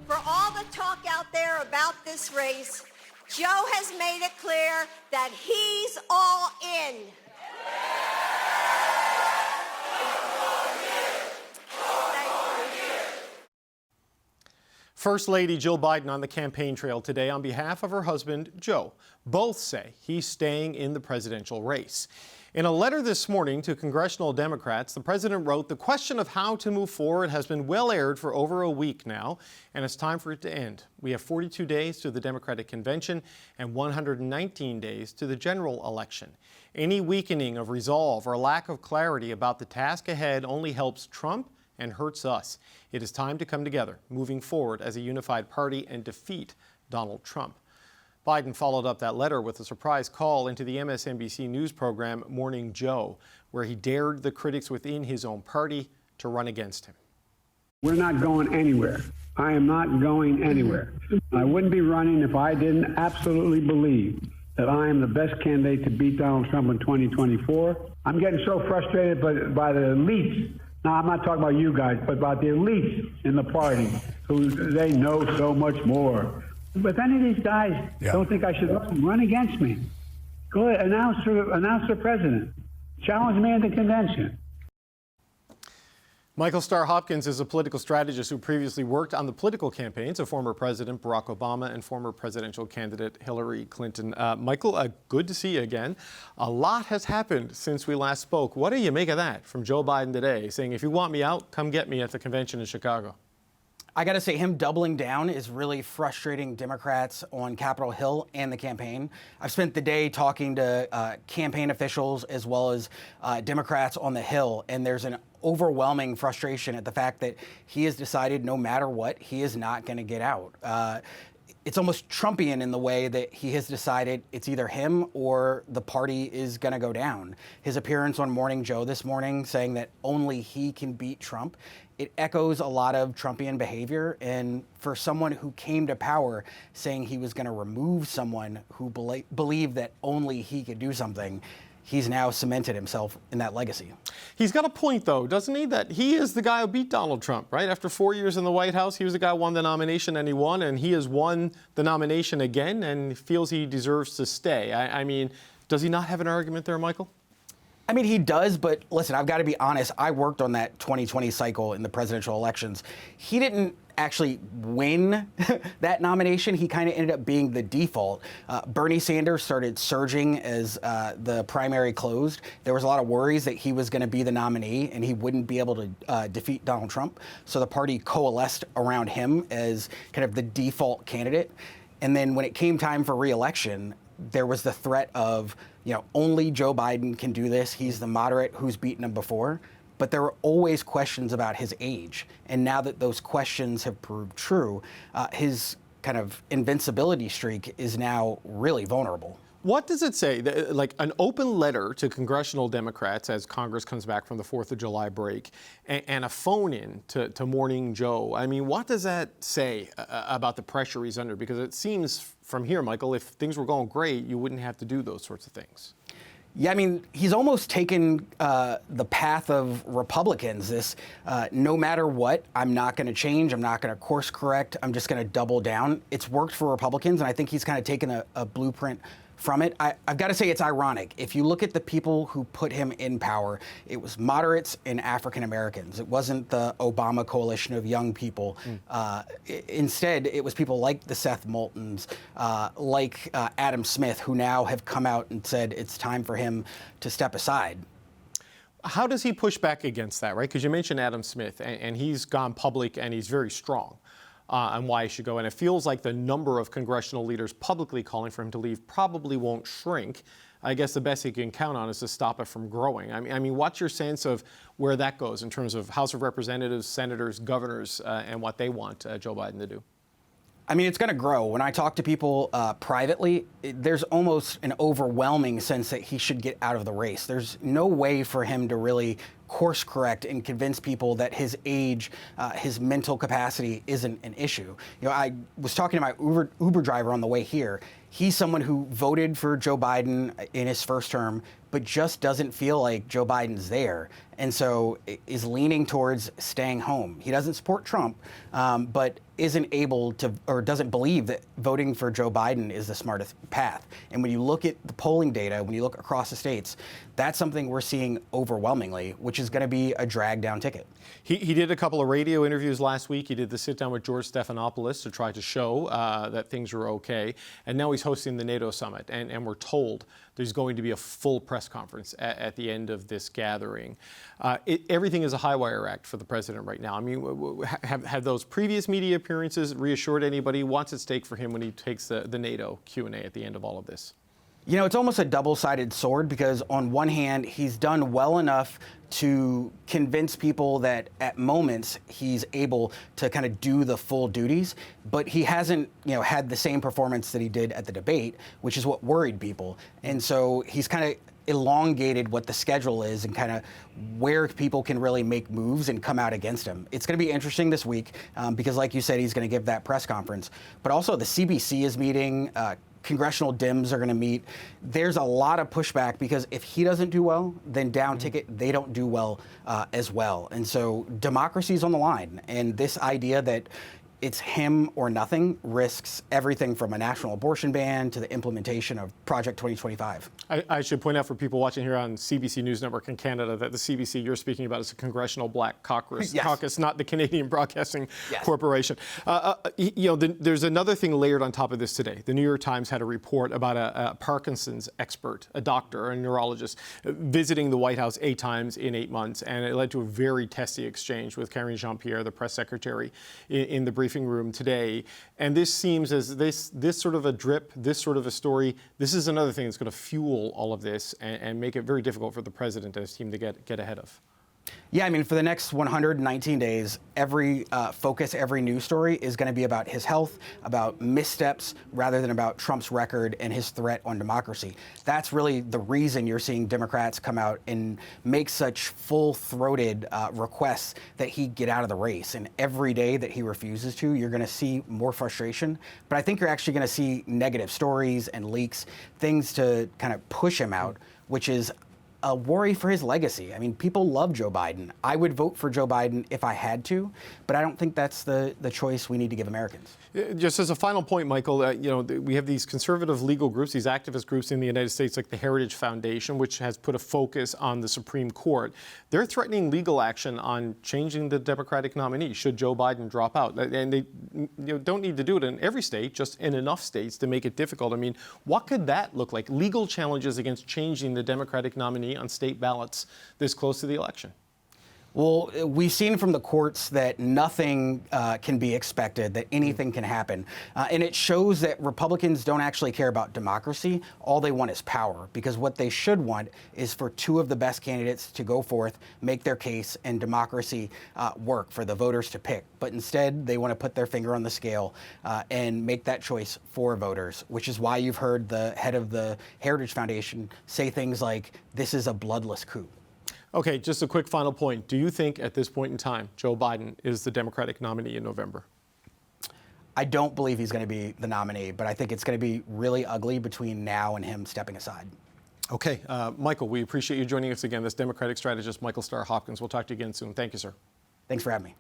for all the talk out there about this race, Joe has made it clear that he's all in. First Lady Jill Biden on the campaign trail today on behalf of her husband, Joe. Both say he's staying in the presidential race. In a letter this morning to congressional Democrats, the president wrote, "The question of how to move forward has been well aired for over a week now, and it's time for it to end. We have 42 days to the Democratic convention and 119 days to the general election. Any weakening of resolve or lack of clarity about the task ahead only helps Trump and hurts us. It is time to come together, moving forward as a unified party and defeat Donald Trump." Biden followed up that letter with a surprise call into the MSNBC news program Morning Joe, where he dared the critics within his own party to run against him. We're not going anywhere. I am not going anywhere. I wouldn't be running if I didn't absolutely believe that I am the best candidate to beat Donald Trump in 2024. I'm getting so frustrated by the elites. Now, I'm not talking about you guys, but about the elites in the party who they know so much more. But if any of these guys don't think I should run against me, go ahead, announce the president. Challenge me at the convention. Michael Starr Hopkins is a political strategist who previously worked on the political campaigns of former President Barack Obama and former presidential candidate Hillary Clinton. Michael, good to see you again. A lot has happened since we last spoke. What do you make of that from Joe Biden today, saying, if you want me out, come get me at the convention in Chicago? I got to say, him doubling down is really frustrating Democrats on Capitol Hill and the campaign. I've spent the day talking to campaign officials as well as Democrats on the Hill, and there's an overwhelming frustration at the fact that he has decided no matter what, he is not going to get out. It's almost Trumpian in the way that he has decided it's either him or the party is going to go down. His appearance on Morning Joe this morning saying that only he can beat Trump, it echoes a lot of Trumpian behavior. And for someone who came to power saying he was going to remove someone who believed that only he could do something, he's now cemented himself in that legacy. He's got a point, though, doesn't he? That he is the guy who beat Donald Trump, right? After 4 years in the White House, he was the guy who won the nomination, and he won, and he has won the nomination again and feels he deserves to stay. I mean, does he not have an argument there, Michael? I mean, he does, but listen, I've got to be honest. I worked on that 2020 cycle in the presidential elections. He didn't actually win that nomination. He kind of ended up being the default. Bernie Sanders started surging as the primary closed. There was a lot of worries that he was going to be the nominee and he wouldn't be able to defeat Donald Trump. So the party coalesced around him as kind of the default candidate. And then when it came time for re-election, there was the threat of, only Joe Biden can do this. He's the moderate who's beaten him before. But there were always questions about his age. And now that those questions have proved true, his kind of invincibility streak is now really vulnerable. What does it say? Like an open letter to congressional Democrats as Congress comes back from the 4th of July break and a phone-in to Morning Joe. I mean, what does that say about the pressure he's under? Because it seems from here, Michael, if things were going great, you wouldn't have to do those sorts of things. Yeah, I mean, he's almost taken the path of Republicans. This, no matter what, I'm not going to change. I'm not going to course correct. I'm just going to double down. It's worked for Republicans, and I think he's kind of taken a blueprint from it. I've got to say it's ironic. If you look at the people who put him in power, it was moderates and African Americans. It wasn't the Obama coalition of young people. Instead, it was people like the Seth Moultons, like Adam Smith, who now have come out and said it's time for him to step aside. How does he push back against that, right? Because you mentioned Adam Smith, and he's gone public and he's very strong on why he should go. And it feels like the number of congressional leaders publicly calling for him to leave probably won't shrink. I guess the best he can count on is to stop it from growing. I mean, what's your sense of where that goes in terms of House of Representatives, senators, governors, and what they want Joe Biden to do? I mean, it's going to grow. When I talk to people privately, there's almost an overwhelming sense that he should get out of the race. There's no way for him to really course correct and convince people that his age, his mental capacity isn't an issue. I was talking to my Uber driver on the way here. he's someone who voted for Joe Biden in his first term, but just doesn't feel like Joe Biden's there, and so is leaning towards staying home. He doesn't support Trump, but isn't able to, or doesn't believe that voting for Joe Biden is the smartest path. And when you look at the polling data, when you look across the states, that's something we're seeing overwhelmingly, which is going to be a drag down ticket. He did a couple of radio interviews last week. He did the sit down with George Stephanopoulos to try to show that things were okay. And now he's hosting the NATO summit. And we're told there's going to be a full press conference at the end of this gathering. Everything is a high wire act for the president right now. I mean, have those previous media appearances reassured anybody? What's at stake for him when he takes the NATO Q&A at the end of all of this? You know, it's almost a double-sided sword, because on one hand, he's done well enough to convince people that at moments he's able to kind of do the full duties, but he hasn't, had the same performance that he did at the debate, which is what worried people. And so he's kind of elongated what the schedule is and kind of where people can really make moves and come out against him. It's going to be interesting this week because, like you said, he's going to give that press conference, but also the CBC is meeting. Congressional Dems are going to meet. There's a lot of pushback because if he doesn't do well, then down ticket, they don't do well as well. And so democracy is on the line. And this idea that it's him or nothing risks everything from a national abortion ban to the implementation of Project 2025. I should point out for people watching here on CBC News Network in Canada that the CBC you're speaking about is a Congressional Black Caucus, Yes. Not the Canadian Broadcasting Yes. Corporation. There's another thing layered on top of this today. The New York Times had a report about a Parkinson's expert, a doctor, a neurologist, visiting the White House 8 times in 8 months, and it led to a very testy exchange with Karine Jean-Pierre, the press secretary, in the briefing room today. And this seems as this sort of a drip, this sort of a story, this is another thing that's going to fuel all of this and make it very difficult for the president and his team to get ahead of. Yeah, I mean, for the next 119 days, every focus, every news story is going to be about his health, about missteps, rather than about Trump's record and his threat on democracy. That's really the reason you're seeing Democrats come out and make such full-throated requests that he get out of the race. And every day that he refuses to, you're going to see more frustration. But I think you're actually going to see negative stories and leaks, things to kind of push him out, which is a worry for his legacy. I mean, people love Joe Biden. I would vote for Joe Biden if I had to, but I don't think that's the choice we need to give Americans. Just as a final point, Michael, we have these conservative legal groups, these activist groups in the United States, like the Heritage Foundation, which has put a focus on the Supreme Court. They're threatening legal action on changing the Democratic nominee should Joe Biden drop out. And they don't need to do it in every state, just in enough states to make it difficult. I mean, what could that look like? Legal challenges against changing the Democratic nominee on state ballots this close to the election? Well, we've seen from the courts that nothing can be expected, that anything can happen. And it shows that Republicans don't actually care about democracy. All they want is power, because what they should want is for 2 of the best candidates to go forth, make their case, and democracy work for the voters to pick. But instead, they want to put their finger on the scale and make that choice for voters, which is why you've heard the head of the Heritage Foundation say things like, this is a bloodless coup. Okay, just a quick final point. Do you think at this point in time, Joe Biden is the Democratic nominee in November? I don't believe he's going to be the nominee, but I think it's going to be really ugly between now and him stepping aside. Okay, Michael, we appreciate you joining us again. This Democratic strategist, Michael Starr Hopkins. We'll talk to you again soon. Thank you, sir. Thanks for having me.